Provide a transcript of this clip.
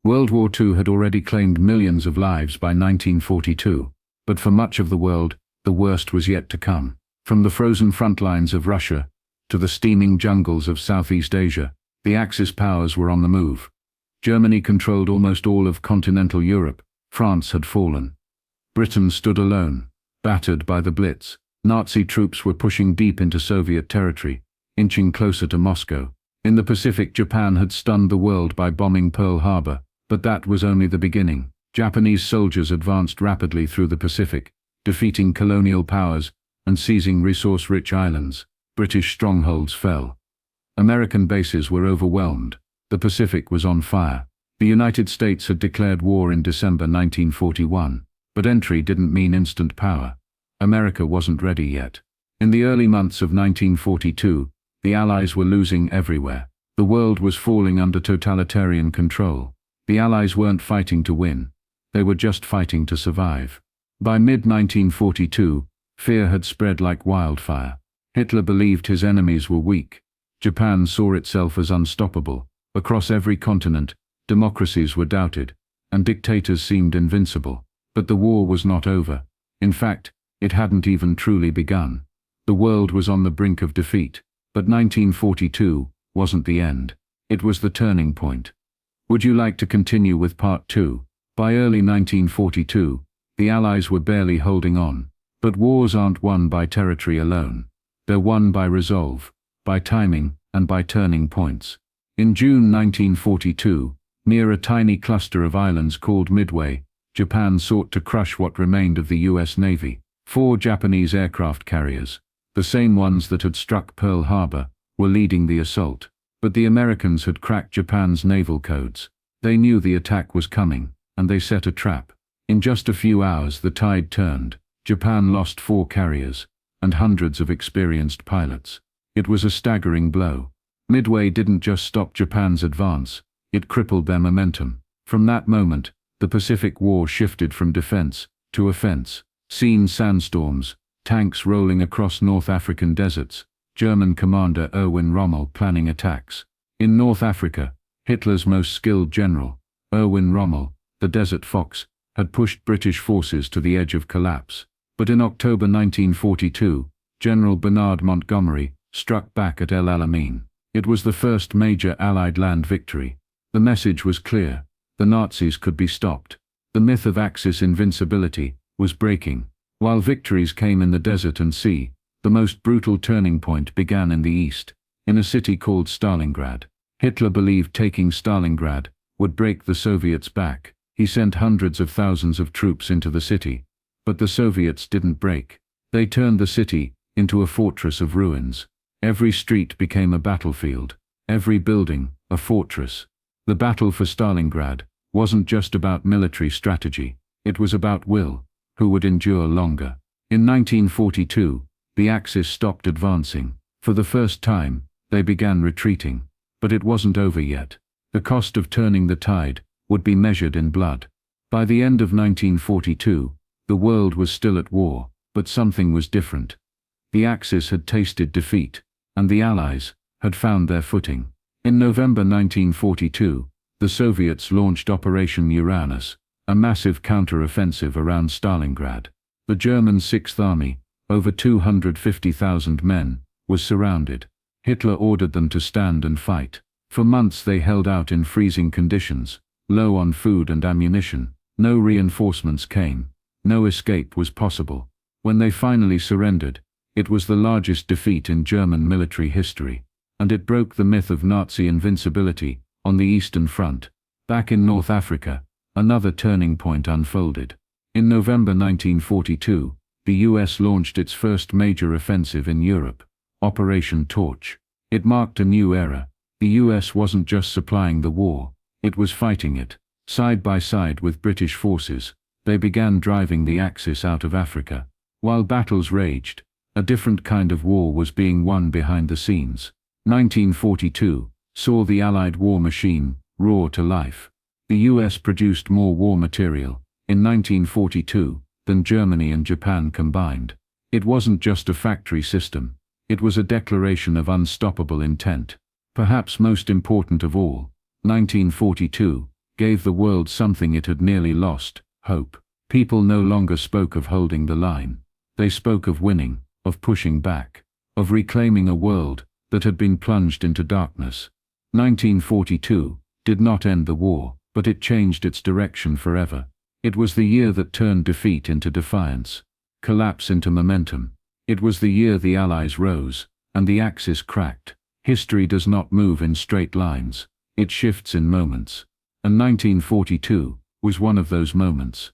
World War II had already claimed millions of lives by 1942, but for much of the world, the worst was yet to come. From the frozen front lines of Russia to the steaming jungles of Southeast Asia, the Axis powers were on the move. Germany controlled almost all of continental Europe. France had fallen. Britain stood alone, battered by the Blitz. Nazi troops were pushing deep into Soviet territory, inching closer to Moscow. In the Pacific, Japan had stunned the world by bombing Pearl Harbor, but that was only the beginning. Japanese soldiers advanced rapidly through the Pacific, defeating colonial powers and seizing resource-rich islands. British strongholds fell. American bases were overwhelmed. The Pacific was on fire. The United States had declared war in December 1941, but entry didn't mean instant power. America wasn't ready yet. In the early months of 1942, the Allies were losing everywhere. The world was falling under totalitarian control. The Allies weren't fighting to win. They were just fighting to survive. By mid-1942, fear had spread like wildfire. Hitler believed his enemies were weak. Japan saw itself as unstoppable. Across every continent, democracies were doubted, and dictators seemed invincible. But the war was not over. In fact, it hadn't even truly begun. The world was on the brink of defeat. But 1942 wasn't the end. It was the turning point. Would you like to continue with part 2? By early 1942, the Allies were barely holding on. But wars aren't won by territory alone. They're won by resolve, by timing, and by turning points. In June 1942, near a tiny cluster of islands called Midway, Japan sought to crush what remained of the US Navy. 4 Japanese aircraft carriers, the same ones that had struck Pearl Harbor, were leading the assault. But the Americans had cracked Japan's naval codes. They knew the attack was coming, and they set a trap. In just a few hours the tide turned. Japan lost 4 carriers, and hundreds of experienced pilots. It was a staggering blow. Midway didn't just stop Japan's advance, it crippled their momentum. From that moment, the Pacific War shifted from defense to offense. Seen sandstorms, tanks rolling across North African deserts, German commander Erwin Rommel planning attacks. In North Africa, Hitler's most skilled general, Erwin Rommel, the Desert Fox, had pushed British forces to the edge of collapse. But in October 1942, General Bernard Montgomery struck back at El Alamein. It was the first major Allied land victory. The message was clear. The Nazis could be stopped. The myth of Axis invincibility was breaking. While victories came in the desert and sea, the most brutal turning point began in the east, in a city called Stalingrad. Hitler believed taking Stalingrad would break the Soviets' back. He sent hundreds of thousands of troops into the city. But the Soviets didn't break. They turned the city into a fortress of ruins. Every street became a battlefield. Every building, a fortress. The battle for Stalingrad wasn't just about military strategy. It was about will. Who would endure longer? In 1942, the Axis stopped advancing. For the first time, they began retreating. But it wasn't over yet. The cost of turning the tide would be measured in blood. By the end of 1942, the world was still at war, but something was different. The Axis had tasted defeat, and the Allies had found their footing. In November 1942, the Soviets launched Operation Uranus, a massive counter-offensive around Stalingrad. The German Sixth Army, over 250,000 men, was surrounded. Hitler ordered them to stand and fight. For months they held out in freezing conditions, low on food and ammunition. No reinforcements came. No escape was possible. When they finally surrendered, it was the largest defeat in German military history, and it broke the myth of Nazi invincibility on the Eastern Front. Back in North Africa, another turning point unfolded. In November 1942, the US launched its first major offensive in Europe, Operation Torch. It marked a new era. The US wasn't just supplying the war, it was fighting it. Side by side with British forces, they began driving the Axis out of Africa. While battles raged, a different kind of war was being won behind the scenes. 1942 saw the Allied war machine roar to life. The US produced more war material in 1942 than Germany and Japan combined. It wasn't just a factory system, it was a declaration of unstoppable intent. Perhaps most important of all, 1942 gave the world something it had nearly lost: hope. People no longer spoke of holding the line. They spoke of winning, of pushing back, of reclaiming a world that had been plunged into darkness. 1942 did not end the war, but it changed its direction forever. It was the year that turned defeat into defiance, collapse into momentum. It was the year the Allies rose, and the Axis cracked. History does not move in straight lines. It shifts in moments. And 1942 was one of those moments.